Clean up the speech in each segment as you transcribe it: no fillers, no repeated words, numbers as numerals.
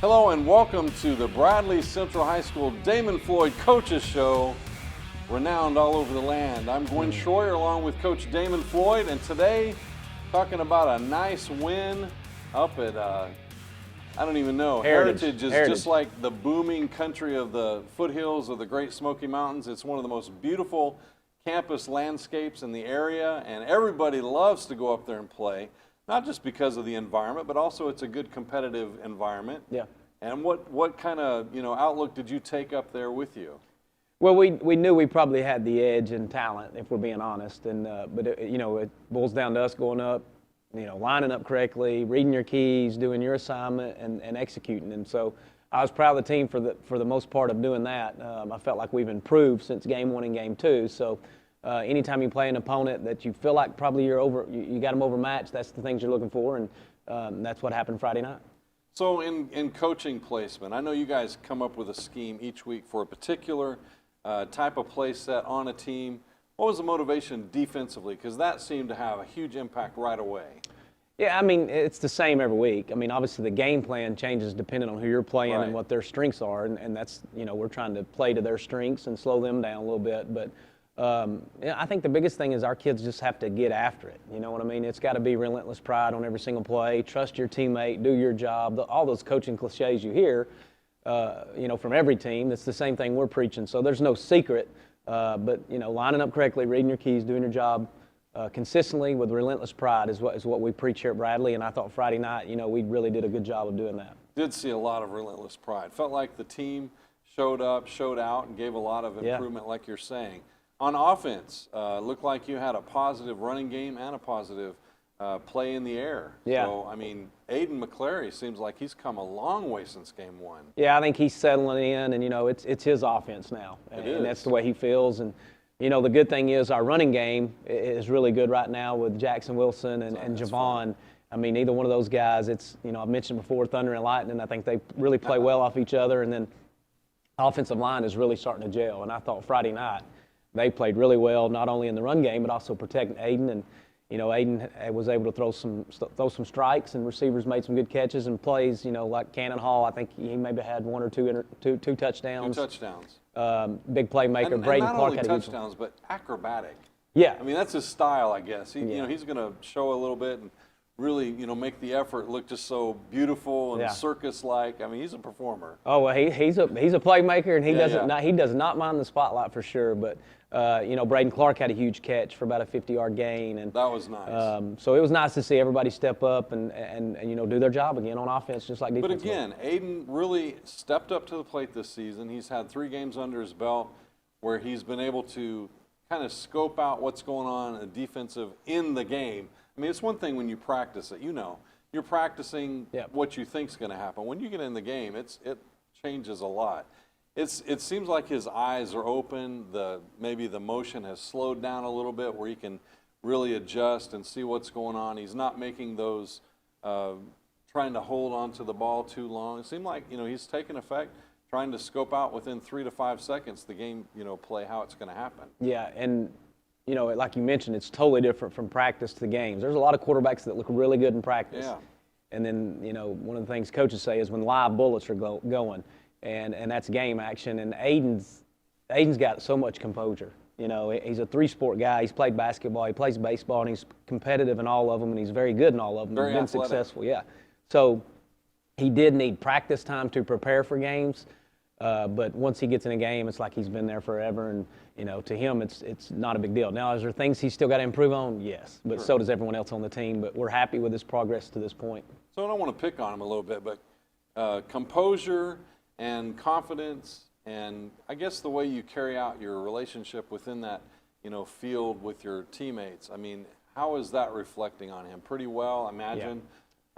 Hello and welcome to the Bradley Central High School Damon Floyd Coaches Show, renowned all over the land. I'm Gwen Shroyer along with Coach Damon Floyd, and today talking about a nice win up at, I don't even know, Heritage is just like the booming country of the foothills of the Great Smoky Mountains. It's one of the most beautiful campus landscapes in the area, and everybody loves to go up there and play. Not just because of the environment, but also it's a good competitive environment. Yeah. And what kind of outlook did you take up there with you? Well, we knew we probably had the edge in talent, if we're being honest. And but it boils down to us going up, lining up correctly, reading your keys, doing your assignment, and executing. And so I was proud of the team for the most part of doing that. I felt like we've improved since game 1 and game 2. So. Anytime you play an opponent that you feel like probably you got them overmatched, that's the things you're looking for, and that's what happened Friday night. So in coaching placement, I know you guys come up with a scheme each week for a particular type of play set on a team. What was the motivation defensively? Because that seemed to have a huge impact right away. Yeah, I mean, it's the same every week. I mean, obviously the game plan changes depending on who you're playing and what their strengths are, and that's, we're trying to play to their strengths and slow them down a little bit, but I think the biggest thing is our kids just have to get after it. You know what I mean? It's got to be relentless pride on every single play. Trust your teammate, do your job. All those coaching cliches you hear, from every team. It's the same thing we're preaching. So there's no secret. But lining up correctly, reading your keys, doing your job consistently with relentless pride is what we preach here at Bradley. And I thought Friday night, we really did a good job of doing that. Did see a lot of relentless pride. Felt like the team showed up, showed out, and gave a lot of improvement, like you're saying. On offense, looked like you had a positive running game and a positive play in the air. Yeah. So, I mean, Aiden McClary seems like he's come a long way since game 1. Yeah, I think he's settling in, and, it's his offense now. And that's the way he feels. And, the good thing is our running game is really good right now with Jackson Wilson and Javon. I mean, either one of those guys, it's, I've mentioned before, Thunder and Lightning, I think they really play well off each other. And then offensive line is really starting to gel. And I thought Friday night, they played really well, not only in the run game, but also protecting Aiden. And, Aiden was able to throw some strikes, and receivers made some good catches and plays, like Cannon Hall. I think he maybe had one or two touchdowns. 2 touchdowns. Big playmaker. And Braden not Clark only had touchdowns, but acrobatic. Yeah. I mean, that's his style, I guess. He's going to show a little bit and really, make the effort look just so beautiful and circus-like. I mean, he's a performer. Oh, well, he's a playmaker, and he does not mind the spotlight for sure. But Braden Clark had a huge catch for about a 50-yard gain, and that was nice. So it was nice to see everybody step up and do their job again on offense, just like defense. But again, Aiden really stepped up to the plate this season. He's had 3 games under his belt where he's been able to kind of scope out what's going on defensive in the game. I mean, it's one thing when you practice it. You're practicing what you think's going to happen. When you get in the game, it changes a lot. It seems like his eyes are open. Maybe the motion has slowed down a little bit where he can really adjust and see what's going on. He's not making those trying to hold on to the ball too long. It seemed like he's taking effect, trying to scope out within 3 to 5 seconds the game play how it's going to happen. Yeah, and like you mentioned, it's totally different from practice to games. There's a lot of quarterbacks that look really good in practice. Yeah. And then one of the things coaches say is when live bullets are going. And that's game action. And Aiden's got so much composure. He's a 3-sport guy. He's played basketball. He plays baseball, and he's competitive in all of them, and he's very good in all of them. Very athletic. Successful, yeah. So he did need practice time to prepare for games. But once he gets in a game, it's like he's been there forever. And, to him, it's not a big deal. Now, is there things he's still got to improve on? Yes. But so does everyone else on the team. But we're happy with his progress to this point. So I don't want to pick on him a little bit, but composure and confidence, and I guess the way you carry out your relationship within that, field with your teammates. I mean, how is that reflecting on him? Pretty well, I imagine.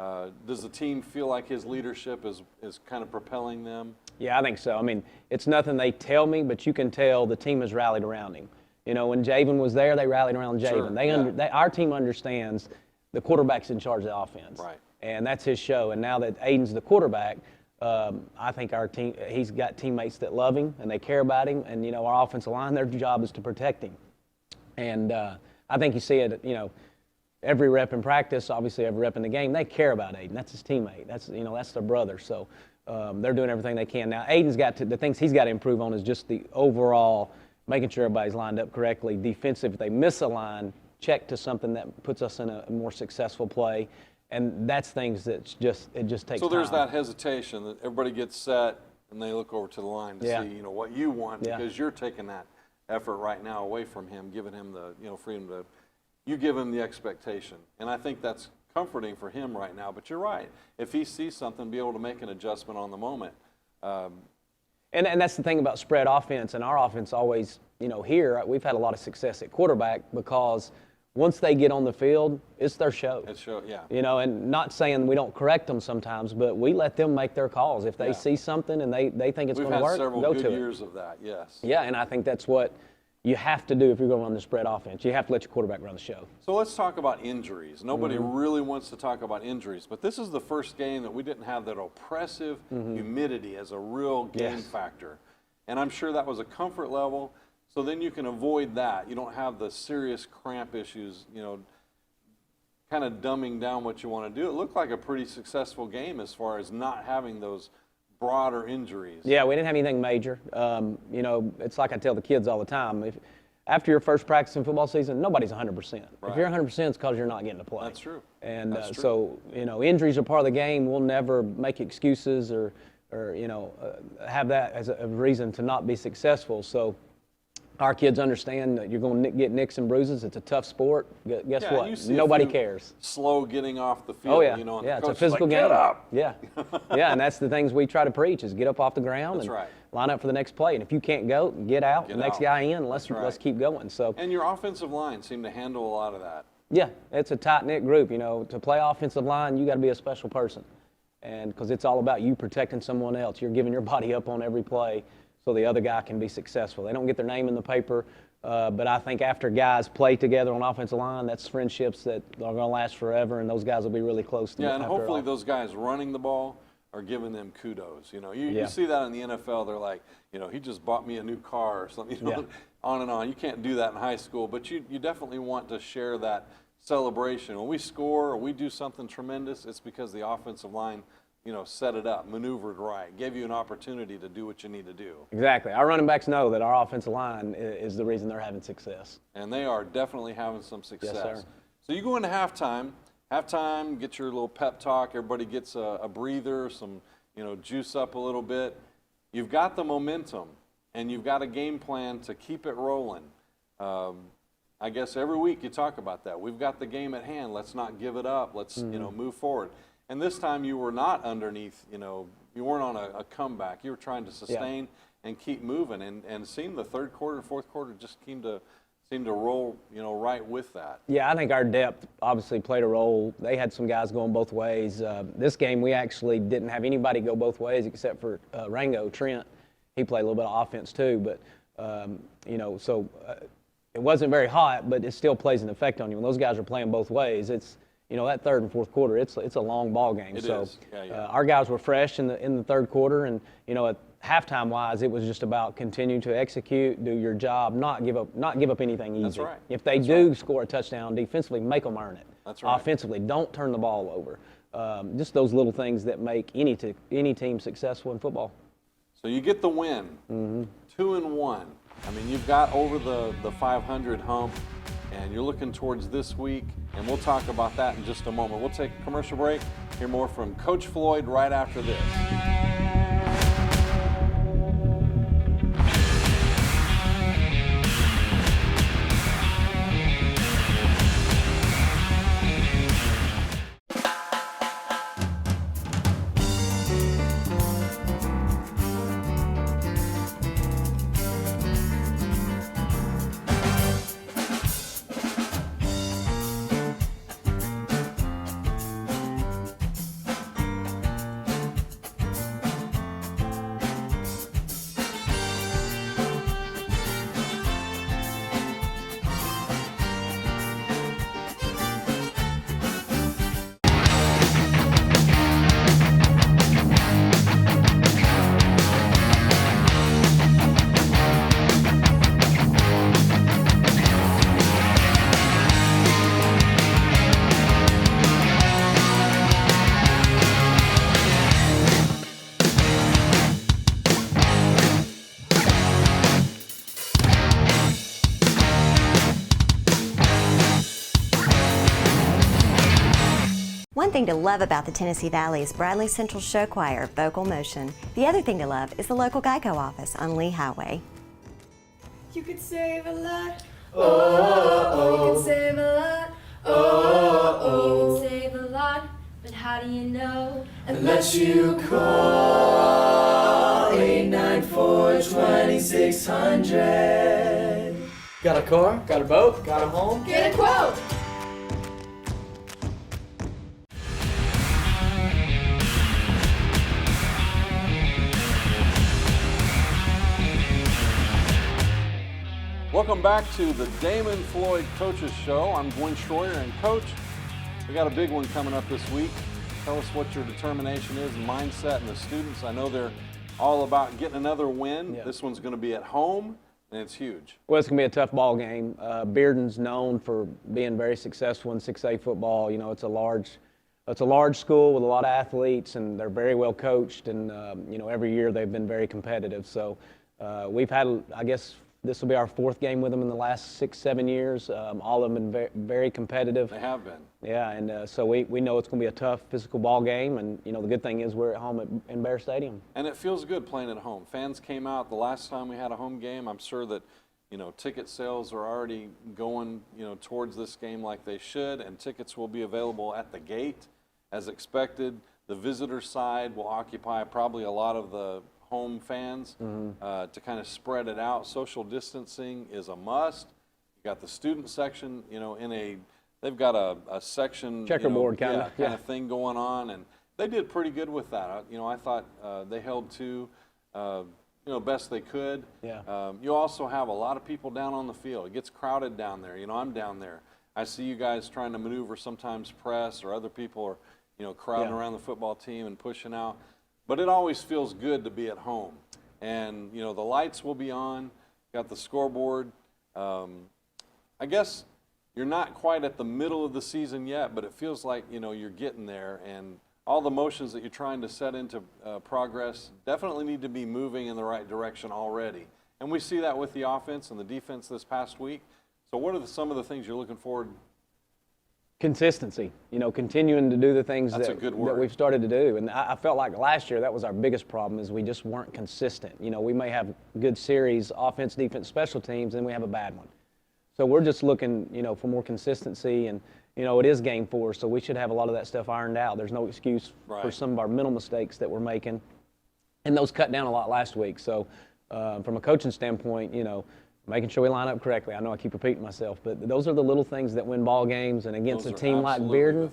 Yeah. Does the team feel like his leadership is kind of propelling them? Yeah, I think so. I mean, it's nothing they tell me, but you can tell the team has rallied around him. When Javen was there, they rallied around Javen. Sure, our team understands the quarterback's in charge of the offense. Right. And that's his show. And now that Aiden's the quarterback, I think our team, he's got teammates that love him and they care about him. And, our offensive line, their job is to protect him. And I think you see it, every rep in practice, obviously every rep in the game, they care about Aiden. That's his teammate. That's their brother. So they're doing everything they can. Now, Aiden's the things he's got to improve on is just the overall making sure everybody's lined up correctly. Defensive, if they miss a line, check to something that puts us in a more successful play. And that's things it just takes time. So there's that hesitation that everybody gets set and they look over to the line to see, what you want because you're taking that effort right now away from him, giving him the, freedom to, you give him the expectation. And I think that's comforting for him right now. But you're right. If he sees something, be able to make an adjustment on the moment. And that's the thing about spread offense, and our offense always, here, we've had a lot of success at quarterback because once they get on the field, it's their show. It's show, yeah. And not saying we don't correct them sometimes, but we let them make their calls. If they see something and they think it's going to work, go to it. We've had several good years of that, yes. Yeah, and I think that's what you have to do if you're going to run the spread offense. You have to let your quarterback run the show. So let's talk about injuries. Nobody really wants to talk about injuries, but this is the first game that we didn't have that oppressive humidity as a real game factor. And I'm sure that was a comfort level, so then you can avoid that. You don't have the serious cramp issues, kind of dumbing down what you want to do. It looked like a pretty successful game as far as not having those broader injuries. Yeah, we didn't have anything major. It's like I tell the kids all the time. After your first practice in football season, nobody's 100%. Right. If you're 100%, it's because you're not getting to play. That's true. And That's true. So, injuries are part of the game. We'll never make excuses or have that as a reason to not be successful. So our kids understand that you're going to get nicks and bruises. It's a tough sport. Guess what? Nobody cares. Slow getting off the field. Oh, yeah. And yeah, the it's a physical like, game. Get up. Yeah. Yeah, and that's the things we try to preach is get up off the ground and line up for the next play. And if you can't go, get out. The next guy in. Let's keep going. So. And your offensive line seemed to handle a lot of that. Yeah, it's a tight-knit group. To play offensive line, you got to be a special person. And because it's all about you protecting someone else. You're giving your body up on every play so the other guy can be successful. They don't get their name in the paper, but I think after guys play together on offensive line, that's friendships that are going to last forever, and those guys will be really close to them. Yeah, and hopefully those guys running the ball are giving them kudos. You see that in the NFL. They're like, he just bought me a new car or something, on and on. You can't do that in high school, but you definitely want to share that celebration. When we score or we do something tremendous, it's because the offensive line, set it up, maneuvered right, gave you an opportunity to do what you need to do. Exactly. Our running backs know that our offensive line is the reason they're having success. And they are definitely having some success. Yes, sir. So you go into halftime. Halftime, get your little pep talk. Everybody gets a breather, some, juice up a little bit. You've got the momentum, and you've got a game plan to keep it rolling. I guess every week you talk about that. We've got the game at hand. Let's not give it up. Let's, move forward. And this time you were not underneath, you weren't on a comeback. You were trying to sustain and keep moving. And it seemed the third quarter, fourth quarter just seemed to roll, right with that. Yeah, I think our depth obviously played a role. They had some guys going both ways. This game we actually didn't have anybody go both ways except for Rango Trent. He played a little bit of offense too, but it wasn't very hot, but it still plays an effect on you. When those guys are playing both ways, it's that third and fourth quarter, it's a long ball game. It is. Yeah. Our guys were fresh in the third quarter, and at halftime wise, it was just about continue to execute, do your job, not give up anything easy. That's right. If they do score a touchdown defensively, make them earn it. That's right. Offensively, don't turn the ball over. Just those little things that make any team successful in football. So you get the win, 2-1. I mean, you've got over the 500 hump, and you're looking towards this week, and we'll talk about that in just a moment. We'll take a commercial break, hear more from Coach Floyd right after this. One thing to love about the Tennessee Valley is Bradley Central Show Choir, Vocal Motion. The other thing to love is the local Geico office on Lee Highway. You could save a lot. You can save a lot. You can save a lot. But how do you know? Unless you call 894-2600. Got a car? Got a boat? Got a home? Get a quote. Welcome back to the Damon Floyd Coaches Show. I'm Gwen Shroyer, and Coach, we got a big one coming up this week. Tell us what your determination is and mindset, and the students. I know they're all about getting another win. Yeah. This one's going to be at home, and it's huge. Well, it's going to be a tough ball game. Bearden's known for being very successful in 6A football. You know, it's a large school with a lot of athletes, and they're very well coached. And you know, every year they've been very competitive. So we've had, I guess, this will be our fourth game with them in the last 6-7 years. All of them been very competitive. They have been. Yeah, and so we know it's going to be a tough physical ball game. And you know, the good thing is we're at home in Bear Stadium. And it feels good playing at home. Fans came out the last time we had a home game. I'm sure that, you know, ticket sales are already going, you know, towards this game like they should, and tickets will be available at the gate as expected. The visitor side will occupy probably a lot of the home fans to kind of spread it out. Social distancing is a must. You got the student section, you know, they've got a section Checkerboard kind kinda, of thing going on, and they did pretty good with that. You know, I thought they held to, you know, best they could. Yeah. You also have a lot of people down on the field. It gets crowded down there. You know, I'm down there. I see you guys trying to maneuver, sometimes press or other people are, you know, crowding around the football team and pushing out. But it always feels good to be at home. And, you know, the lights will be on, got the scoreboard. I guess you're not quite at the middle of the season yet, but it feels like, you know, you're getting there. And all the motions that you're trying to set into progress definitely need to be moving in the right direction already. And we see that with the offense and the defense this past week. So what are some of the things you're looking forward to? Consistency, you know, continuing to do the things That's a that good word. we've started to do. And I felt like last year that was our biggest problem, is we just weren't consistent. You know, we may have good series, offense, defense, special teams, and we have a bad one. So we're just looking, you know, for more consistency. And, you know, it is game 4, so we should have a lot of that stuff ironed out. There's no excuse for some of our mental mistakes that we're making. And those cut down a lot last week. So from a coaching standpoint, you know, making sure we line up correctly. I know I keep repeating myself, but those are the little things that win ball games. And against a team like Bearden,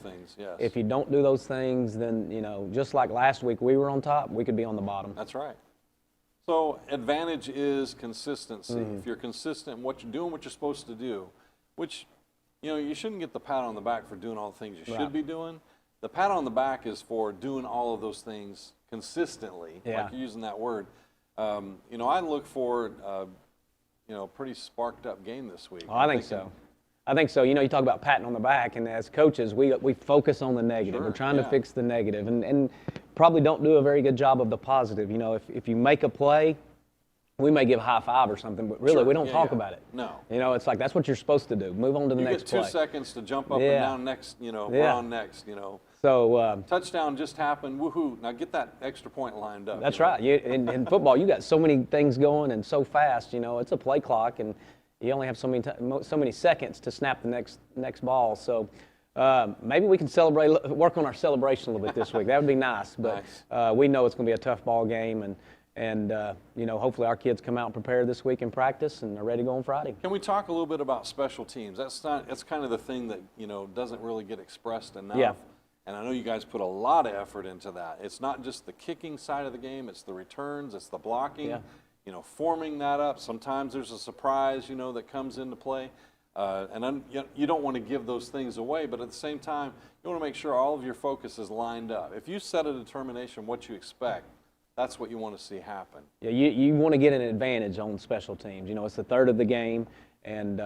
if you don't do those things, then, you know, just like last week we were on top, we could be on the bottom. That's right. So advantage is consistency. If you're consistent in what you're doing, what you're supposed to do, which, you know, you shouldn't get the pat on the back for doing all the things you should be doing. The pat on the back is for doing all of those things consistently, like you're using that word. You know, I look for you know, pretty sparked up game this week. Oh, I think so. I think so. You know, you talk about patting on the back, and as coaches, we focus on the negative. We're trying to fix the negative, and probably don't do a very good job of the positive. You know, if you make a play, we may give a high five or something, but really we don't talk about it. No. You know, it's like that's what you're supposed to do. Move on to the next play. You get 2 seconds to jump up and down next, you know, we're on next, you know. So touchdown just happened, woohoo. Now get that extra point lined up. That's right. In football, you got so many things going and so fast, you know, it's a play clock, and you only have so many seconds to snap the next ball. So maybe we can work on our celebration a little bit this week. That would be nice. But we know it's going to be a tough ball game, and you know, hopefully our kids come out and prepare this week in practice and are ready to go on Friday. Can we talk a little bit about special teams? That's kind of the thing that, you know, doesn't really get expressed enough. Yeah. And I know you guys put a lot of effort into that. It's not just the kicking side of the game, it's the returns, it's the blocking, you know, forming that up. Sometimes there's a surprise, you know, that comes into play. And then you don't want to give those things away, but at the same time, you want to make sure all of your focus is lined up. If you set a determination what you expect, that's what you want to see happen. Yeah, you want to get an advantage on special teams. You know, it's the third of the game. And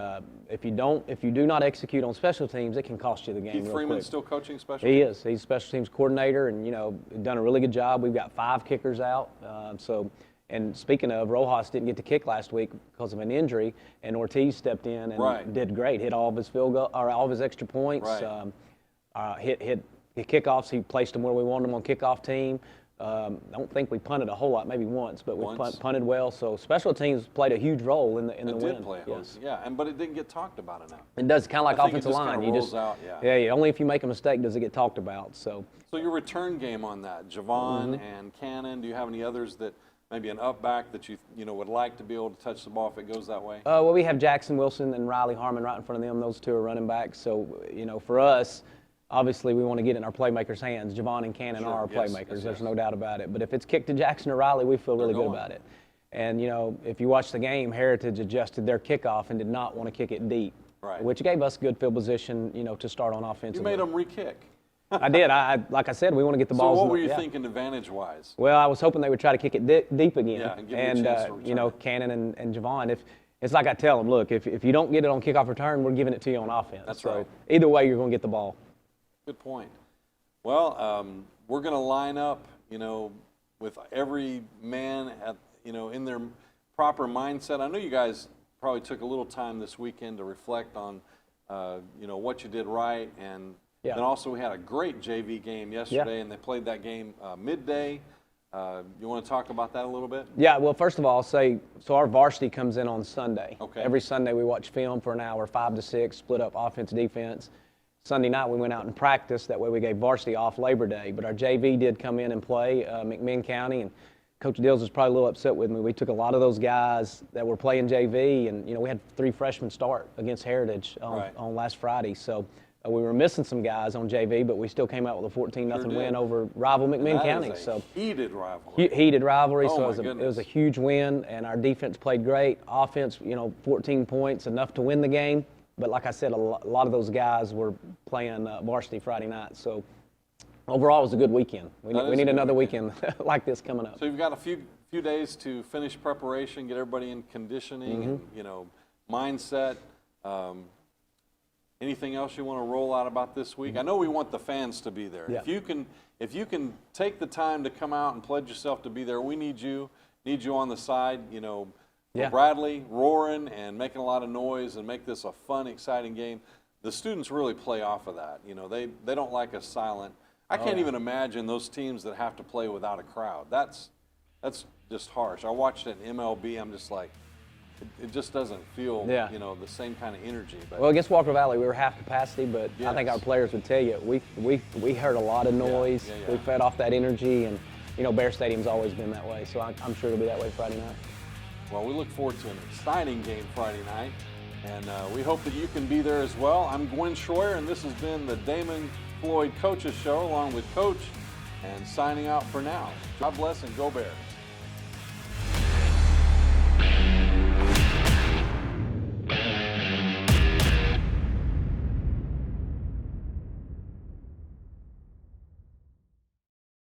if you do not execute on special teams, it can cost you the game. Keith Freeman's still coaching special teams? He teams? is. He's special teams coordinator, and, you know, done a really good job. We've got 5 kickers out. And speaking of, Rojas didn't get to kick last week because of an injury, and Ortiz stepped in and did great. Hit all of his field goal, or all of his extra points. Hit The kickoffs, he placed them where we wanted them on kickoff team. I don't think we punted a whole lot, maybe once, but we punted well. So special teams played a huge role in the win. It did play a huge, yeah, but it didn't get talked about enough. It does, kind of like I think offensive line. You just out, yeah, only if you make a mistake does it get talked about. So your return game on that, Javon and Cannon. Do you have any others that maybe an up back that you would like to be able to touch the ball if it goes that way? Well, we have Jackson Wilson and Riley Harmon right in front of them. Those two are running backs. So for us, obviously, we want to get in our playmakers' hands. Javon and Cannon are our playmakers. There's no doubt about it. But if it's kicked to Jackson or Riley, we feel really good about it. And, if you watch the game, Heritage adjusted their kickoff and did not want to kick it deep, which gave us good field position, to start on offense. You made them re-kick. I did. Like I said, we want to get the balls. So what were you thinking advantage-wise? Well, I was hoping they would try to kick it deep again. Yeah, and give you a chance to return. Cannon and Javon, it's like I tell them, look, if you don't get it on kickoff return, we're giving it to you on offense. That's so right. Either way, you're going to get the ball. Good point. Well, we're going to line up, with every man at, in their proper mindset. I know you guys probably took a little time this weekend to reflect on, what you did right, and then also we had a great JV game yesterday, and they played that game midday. You want to talk about that a little bit? Yeah. Well, first of all, I'll say so. Our varsity comes in on Sunday. Okay. Every Sunday we watch film for an hour, 5 to 6, split up offense, defense. Sunday night we went out and practiced. That way we gave varsity off Labor Day. But our JV did come in and play McMinn County, and Coach Dills was probably a little upset with me. We took a lot of those guys that were playing JV, and we had 3 freshmen start against Heritage on last Friday. So we were missing some guys on JV, but we still came out with a 14-0 win over rival McMinn County. So heated rivalry. Heated rivalry. Oh, so it was a huge win, and our defense played great. Offense, 14 points, enough to win the game. But like I said, a lot of those guys were playing varsity Friday night. So overall, it was a good weekend. We need another weekend like this coming up. So you've got a few days to finish preparation, get everybody in conditioning, and, mindset. Anything else you want to roll out about this week? I know we want the fans to be there. Yeah. If you can take the time to come out and pledge yourself to be there, we need you on the side, Bradley roaring and making a lot of noise and make this a fun, exciting game. The students really play off of that. They don't like us silent. I can't even imagine those teams that have to play without a crowd. That's just harsh. I watched it in MLB. I'm just like, it just doesn't feel, the same kind of energy. But well, against Walker Valley, we were half capacity, but I think our players would tell you we heard a lot of noise. We fed off that energy, and Bear Stadium's always been that way. So I'm sure it'll be that way Friday night. Well, we look forward to an exciting game Friday night, and we hope that you can be there as well. I'm Gwen Shroyer, and this has been the Damon Floyd Coaches Show along with Coach, and signing out for now. God bless and go Bears.